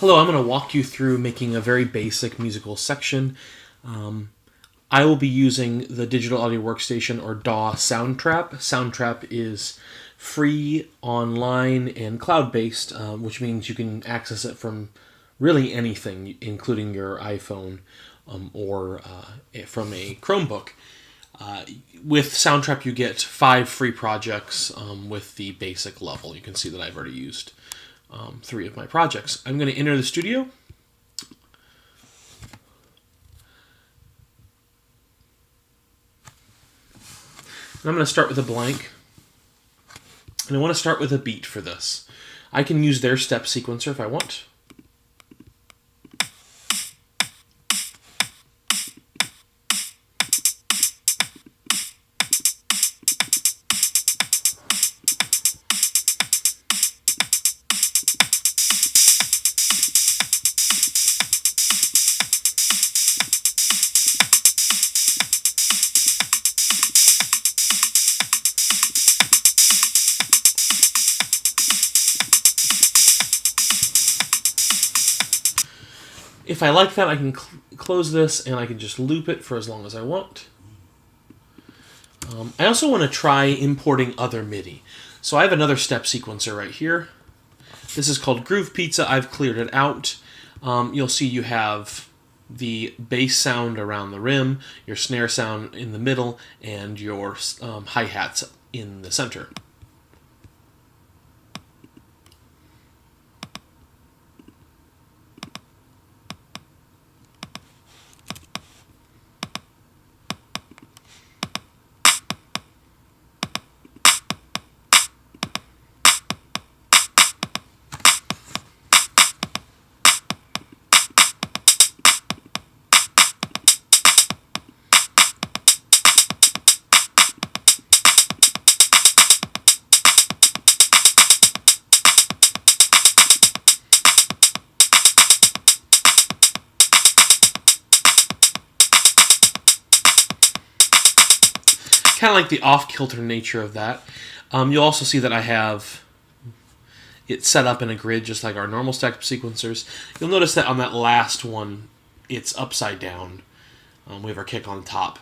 Hello, I'm going to walk you through making a very basic musical section. I will be using the Digital Audio Workstation, or DAW, Soundtrap. Soundtrap is free, online, and cloud-based, which means you can access it from really anything, including your iPhone or from a Chromebook. With Soundtrap, you get 5 free projects with the basic level. You can see that I've already used 3 of my projects. I'm going to enter the studio. And I'm going to start with a blank. And I want to start with a beat for this. I can use their step sequencer if I want. If I like that, I can close this and I can just loop it for as long as I want. I also want to try importing other MIDI. So I have another step sequencer right here. This is called GroovePizza. I've cleared it out. You'll see you have the bass sound around the rim, your snare sound in the middle, and your hi-hats in the center. Kind of like the off-kilter nature of that. You'll also see that I have it set up in a grid just like our normal step sequencers. You'll notice that on that last one, it's upside down. We have our kick on top,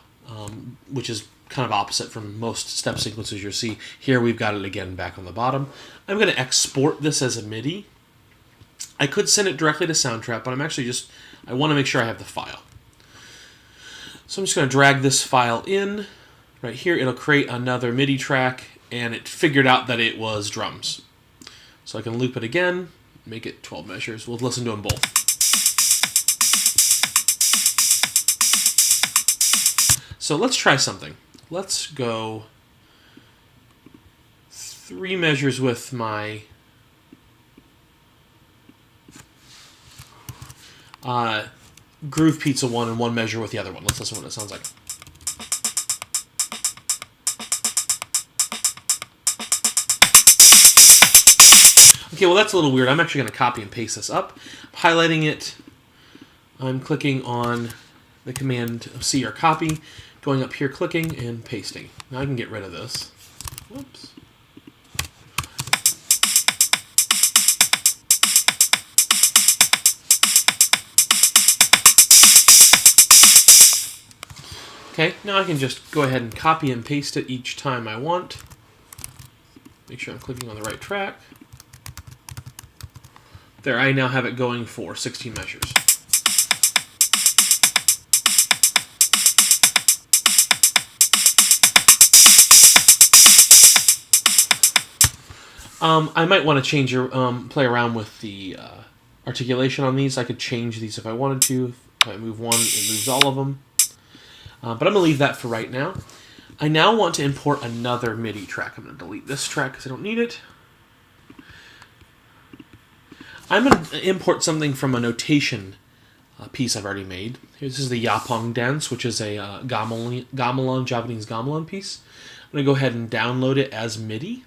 which is kind of opposite from most step sequencers you'll see. Here we've got it again back on the bottom. I'm going to export this as a MIDI. I could send it directly to Soundtrap, but I want to make sure I have the file. So I'm just going to drag this file in. Right here, it'll create another MIDI track, and it figured out that it was drums. So I can loop it again, make it 12 measures. We'll listen to them both. So let's try something. Let's go 3 measures with my GroovePizza one and 1 measure with the other one. Let's listen to what it sounds like. Okay, well that's a little weird. I'm actually going to copy and paste this up. I'm highlighting it. I'm clicking on the command C or copy, going up here, clicking, and pasting. Now I can get rid of this. Whoops. Okay, now I can just go ahead and copy and paste it each time I want. Make sure I'm clicking on the right track. There, I now have it going for 16 measures. I might want to change your play around with the articulation on these. I could change these if I wanted to. If I move one, it moves all of them. But I'm going to leave that for right now. I now want to import another MIDI track. I'm going to delete this track because I don't need it. I'm going to import something from a notation piece I've already made. This is the Yapong dance, which is a gamelan, Japanese gamelan piece. I'm going to go ahead and download it as MIDI.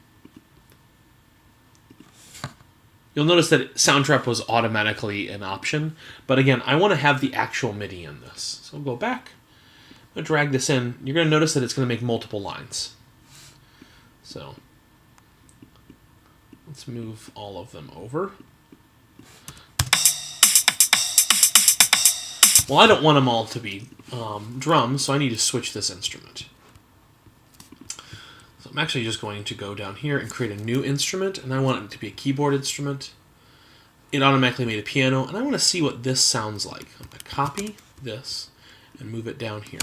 You'll notice that Soundtrap was automatically an option, but again, I want to have the actual MIDI in this. So I'll go back. I'm going to drag this in. You're going to notice that it's going to make multiple lines. So let's move all of them over. Well, I don't want them all to be drums, so I need to switch this instrument. So I'm actually just going to go down here and create a new instrument, and I want it to be a keyboard instrument. It automatically made a piano, and I want to see what this sounds like. I'm going to copy this and move it down here.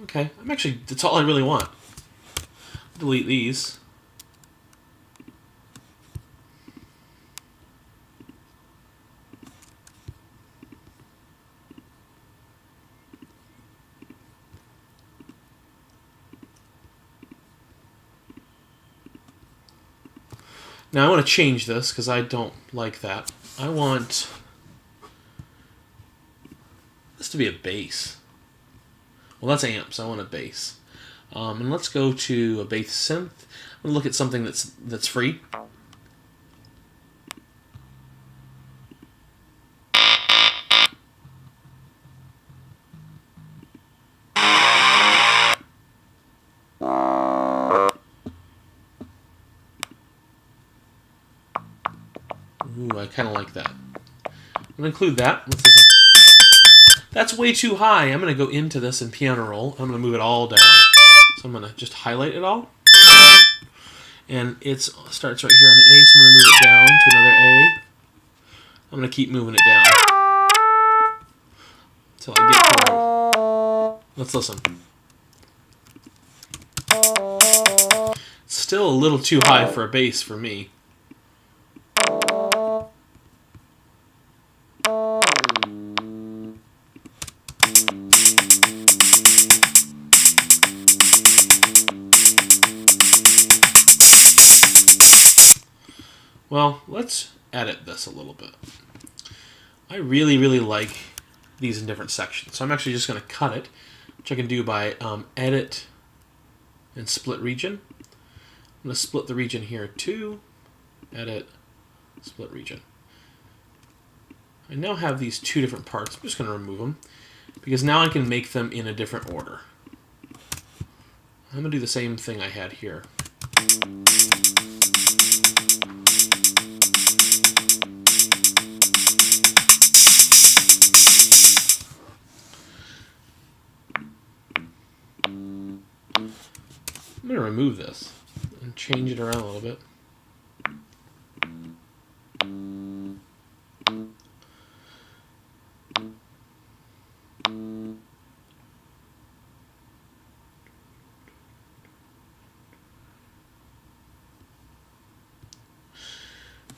Okay, that's all I really want. Delete these. Now I want to change this because I don't like that. I want this to be a bass. Well, that's amps. I want a bass. And let's go to a bass synth. I'm gonna look at something that's free. Ooh, I kind of like that. I'm gonna include that. What's this one? That's way too high. I'm gonna go into this in piano roll. I'm gonna move it all down. So I'm gonna just highlight it all. And it starts right here on the A, so I'm gonna move it down to another A. I'm gonna keep moving it down until I get to it. Let's listen. It's still a little too high for a bass for me. Well, let's edit this a little bit. I really, really like these in different sections. So I'm actually just going to cut it, which I can do by edit and split region. I'm going to split the region here too. Edit, split region. I now have these two different parts. I'm just going to remove them because now I can make them in a different order. I'm going to do the same thing I had here. I'm going to remove this and change it around a little bit.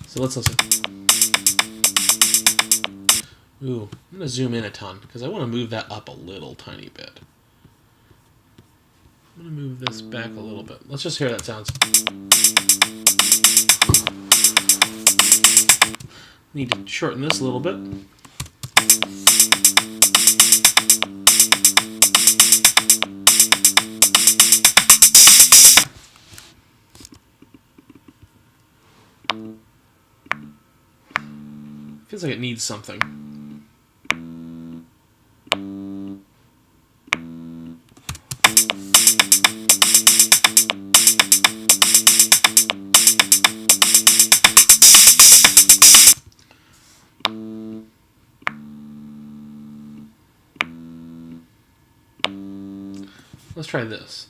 So let's listen. Ooh, I'm going to zoom in a ton because I want to move that up a little tiny bit. I'm going to move this back a little bit. Let's just hear how that sounds. Need to shorten this a little bit. Feels like it needs something. Let's try this.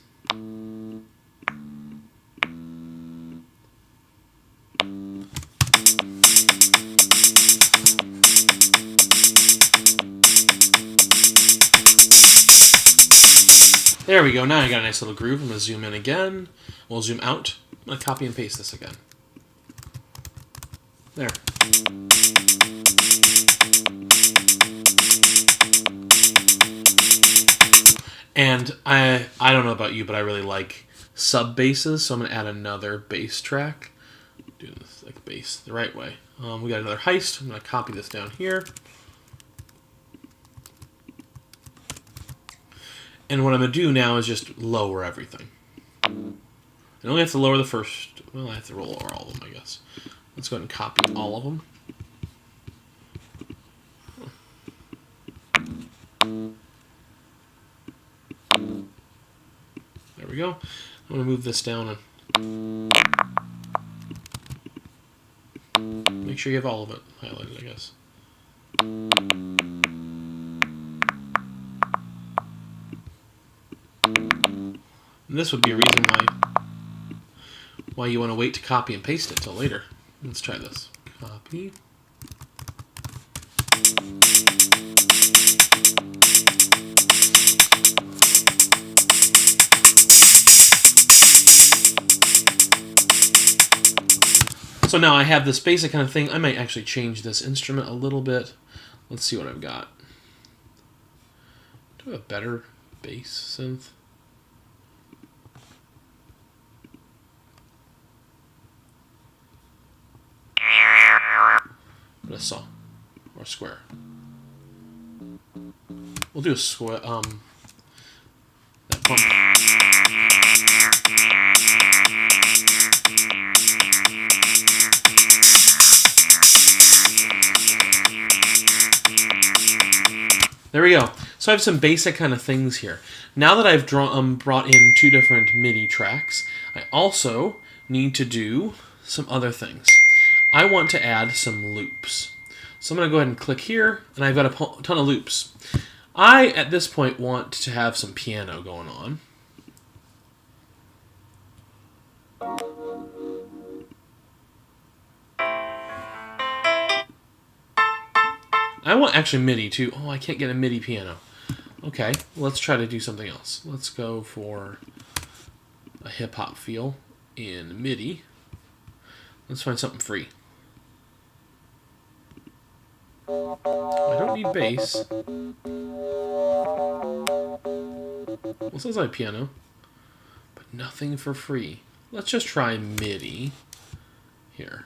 There we go. Now I got a nice little groove. I'm going to zoom in again. We'll zoom out. I'm going to copy and paste this again. There. And I don't know about you, but I really like sub basses, so I'm going to add another bass track. Do this like bass the right way. We got another heist. I'm going to copy this down here. And what I'm going to do now is just lower everything. I only have to lower the first... Well, I have to lower all of them, I guess. Let's go ahead and copy all of them. There we go. I'm going to move this down. Make sure you have all of it highlighted, I guess. And this would be a reason why you want to wait to copy and paste it till later. Let's try this. Copy. So now I have this basic kind of thing. I might actually change this instrument a little bit. Let's see what I've got. Do I have a better bass synth? What a saw or a square. We'll do a square. That pump. There we go. So I have some basic kind of things here. Now that I've brought in 2 different MIDI tracks, I also need to do some other things. I want to add some loops. So I'm going to go ahead and click here, and I've got a ton of loops. I, at this point, want to have some piano going on. I want actually MIDI too. Oh, I can't get a MIDI piano. Okay, let's try to do something else. Let's go for a hip-hop feel in MIDI. Let's find something free. I don't need bass. Well, it sounds like piano, but nothing for free. Let's just try MIDI here.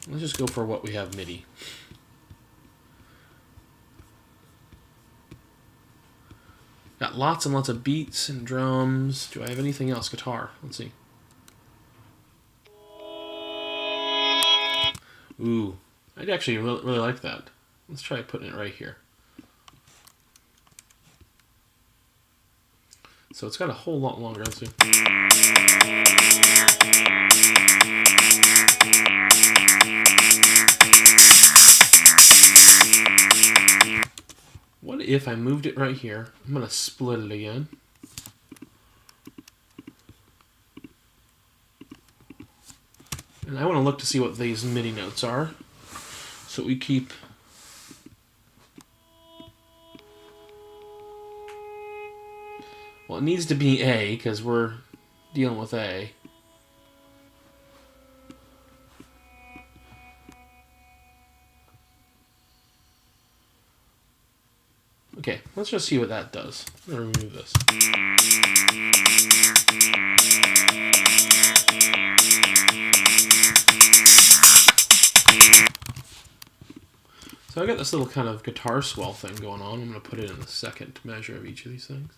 Let's just go for what we have MIDI. Got lots and lots of beats and drums. Do I have anything else? Guitar. Let's see. Ooh, I'd actually really like that. Let's try putting it right here. So it's got a whole lot longer. Let's see. What if I moved it right here? I'm going to split it again. And I want to look to see what these MIDI notes are. So we keep... Well, it needs to be A, because we're dealing with A. Okay, let's just see what that does. I'm going to remove this. So I got this little kind of guitar swell thing going on. I'm going to put it in the second measure of each of these things.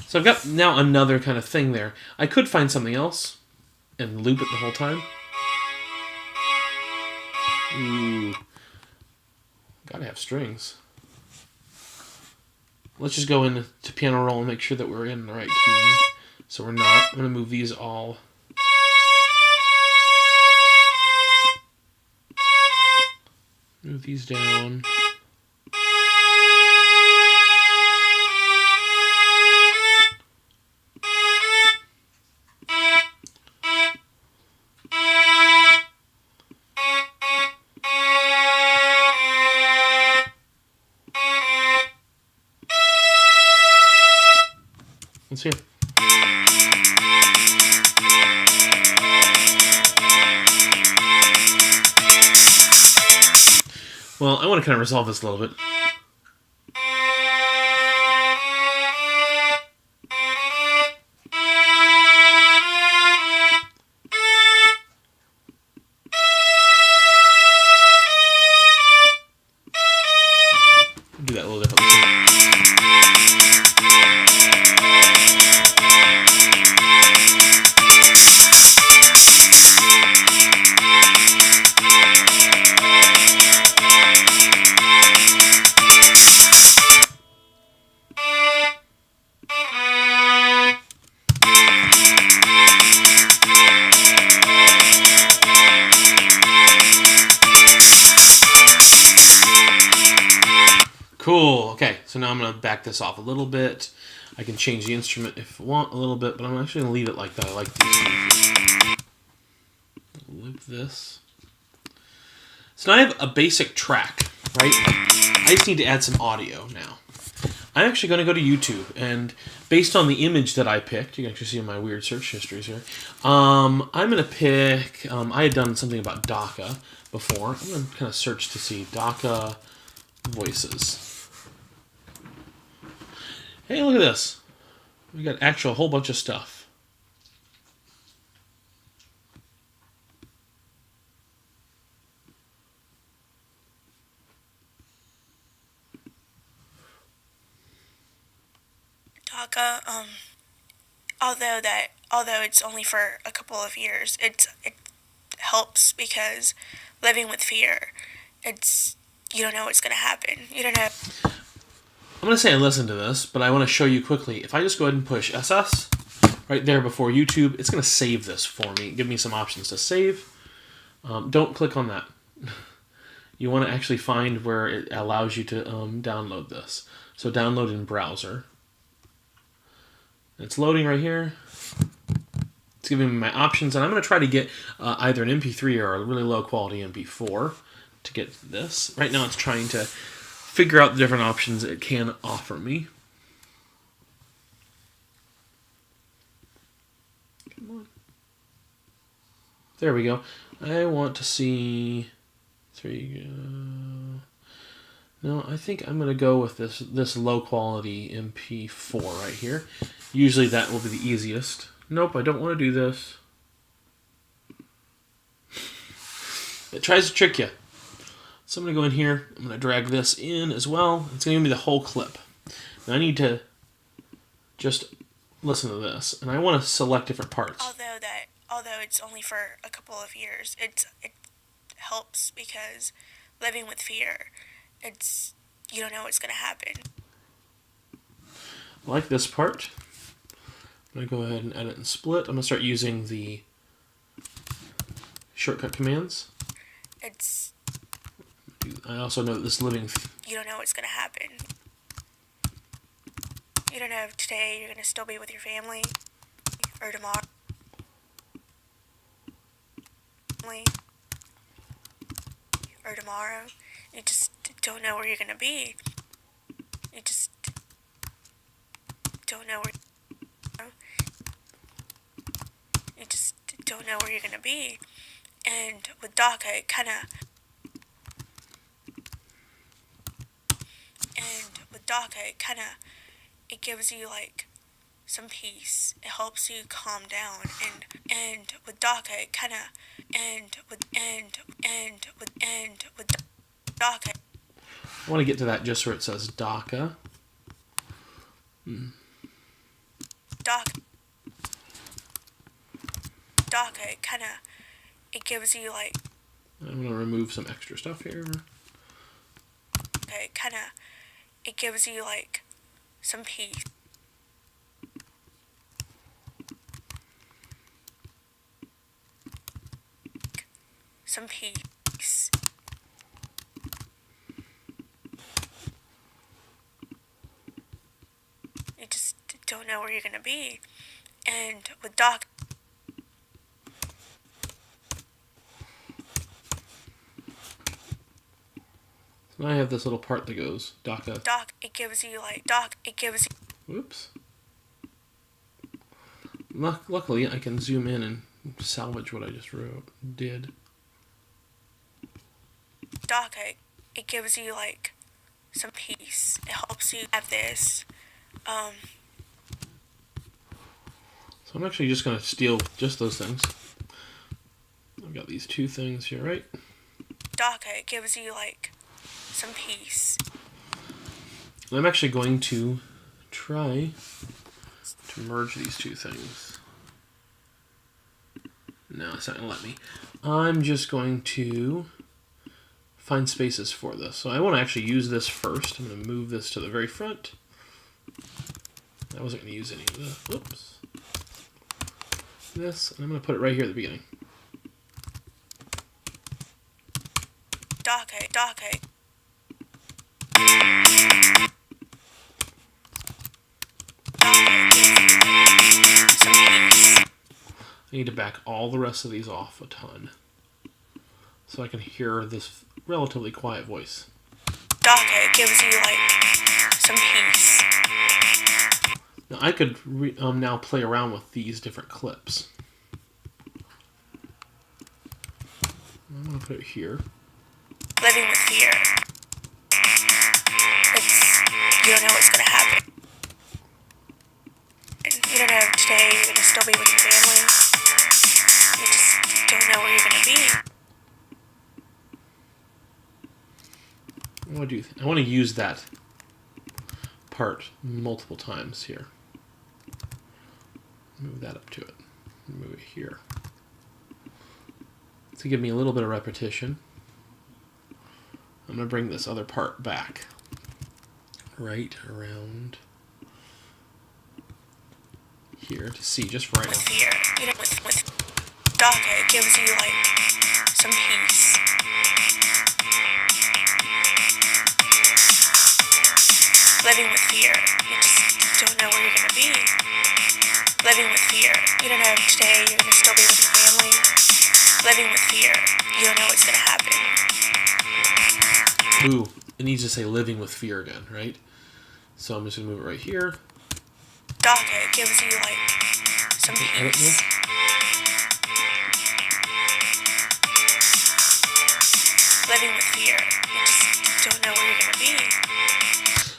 So I've got now another kind of thing there. I could find something else and loop it the whole time. Ooh. Gotta have strings. Let's just go into piano roll and make sure that we're in the right key. So we're not. I'm going to move these all. Move these down. Let's hear. Well, I want to kind of resolve this a little bit. Do that a little differently. Cool. Okay, so now I'm going to back this off a little bit. I can change the instrument if I want a little bit, but I'm actually going to leave it like that. I like these. Loop this. So now I have a basic track, right? I just need to add some audio now. I'm actually going to go to YouTube, and based on the image that I picked, you can actually see in my weird search histories here, I'm going to pick, I had done something about DAW before. I'm going to kind of search to see DAW voices. Hey, look at this. We got actual a whole bunch of stuff. DAW, although it's only for a couple of years, it helps because living with fear, you don't know what's gonna happen. You don't know. I'm going to say I listened to this, but I want to show you quickly. If I just go ahead and push SS right there before YouTube, it's going to save this for me. Give me some options to save. Don't click on that. You want to actually find where it allows you to download this. So download in browser. It's loading right here. It's giving me my options, and I'm going to try to get either an MP3 or a really low quality MP4 to get this. Right now it's trying to figure out the different options it can offer me. Come on. There we go. I want to see... No, I think I'm going to go with this low quality MP4 right here. Usually that will be the easiest. Nope, I don't want to do this. It tries to trick you. So I'm going to go in here. I'm going to drag this in as well. It's going to give me the whole clip. Now I need to just listen to this, and I want to select different parts. Although it's only for a couple of years, it helps because living with fear, you don't know what's going to happen. I like this part. I'm going to go ahead and edit and split. I'm going to start using the shortcut commands. I also know that this living... You don't know what's going to happen. You don't know if today you're going to still be with your family or tomorrow. Or tomorrow. You just don't know where you're going to be. You just don't know where... You just don't know where you're going to be. And with DAW, it kind of... it gives you like some peace. It helps you calm down, and with DAW, it kind of with DAW. I want to get to that just where it says DAW. DAW, it kind of it gives you like. I'm going to remove some extra stuff here. It kind of it gives you like some peace. Some peace. You just don't know where you're going to be. And with DAW, So now I have this little part that goes DAW. it gives you like it gives you. Whoops. Luckily, I can zoom in and salvage what I just did. DAW, it gives you like some peace. It helps you have this. So I'm actually just going to steal just those things. I've got these two things here, right? DAW, it gives you like some peace. And I'm actually going to try to merge these two things. No, it's not going to let me. I'm just going to find spaces for this. So I want to actually use this first. I'm going to move this to the very front. I wasn't going to use any of this. Whoops. This, and I'm going to put it right here at the beginning. DAW. I need to back all the rest of these off a ton so I can hear this relatively quiet voice. DAW gives you like some peace. Now I could now play around with these different clips. I'm going to put it here. Living with fear. You don't know what's going to happen. You don't know if today you're going to still be with your family. You just don't know where you're going to be. I want to use that part multiple times here. Move that up to it. Move it here. To give me a little bit of repetition, I'm going to bring this other part back. Right around here to see just right with now. fear. You know, with DAW gives you like some peace. Living with fear. You just don't know where you're going to be. Living with fear. You don't know if today you're going to still be with your family. Living with fear. You don't know what's going to happen. Ooh, it needs to say living with fear again, right? So I'm just going to move it right here. DAW gives you like some peace. Living with fear. You just don't know where you're going to be.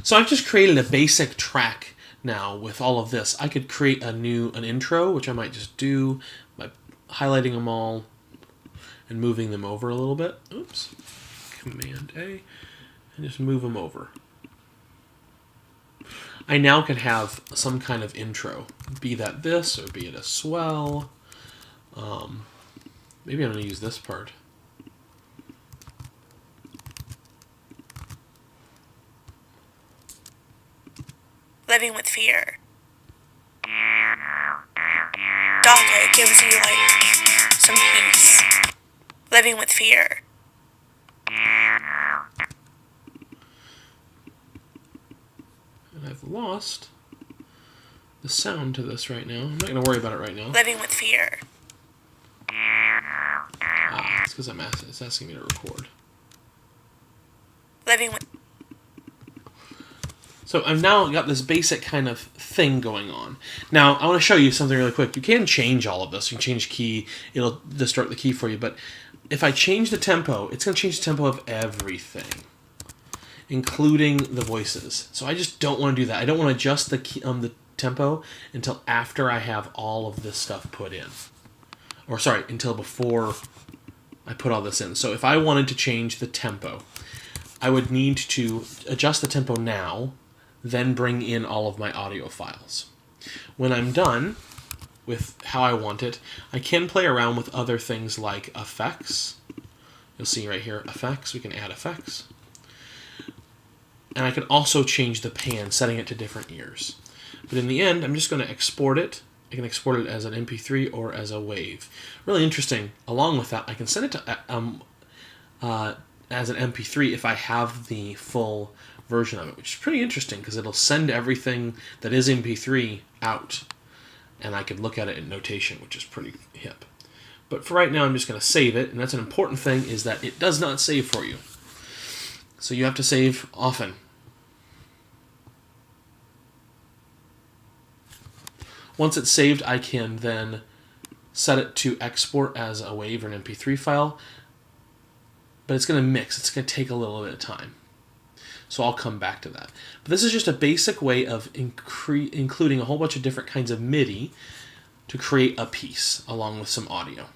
So I've just created a basic track now with all of this. I could create an intro, which I might just do by highlighting them all and moving them over a little bit. Oops. Command A. And just move them over. I now can have some kind of intro. Be that this, or be it a swell. Maybe I'm going to use this part. Living with fear. DAW gives you like some peace. Living with fear. And I've lost the sound to this right now. I'm not going to worry about it right now. Living with fear. It's because it's asking me to record. Living with. So I've now got this basic kind of thing going on. Now, I want to show you something really quick. You can change all of this. You can change key. It'll distort the key for you. But if I change the tempo, it's going to change the tempo of everything, including the voices. So I just don't want to do that. I don't want to adjust the tempo until after I have all of this stuff put in. Or sorry, until before I put all this in. So if I wanted to change the tempo, I would need to adjust the tempo now, then bring in all of my audio files. When I'm done with how I want it, I can play around with other things like effects. You'll see right here, effects. We can add effects. And I can also change the pan, setting it to different ears. But in the end, I'm just going to export it. I can export it as an MP3 or as a wave. Really interesting. Along with that, I can send it to as an MP3 if I have the full version of it, which is pretty interesting because it'll send everything that is MP3 out, and I could look at it in notation, which is pretty hip. But for right now, I'm just going to save it, and that's an important thing, is that it does not save for you. So you have to save often. Once it's saved, I can then set it to export as a wave or an MP3 file, but it's going to mix. It's going to take a little bit of time. So I'll come back to that. But this is just a basic way of including a whole bunch of different kinds of MIDI to create a piece along with some audio.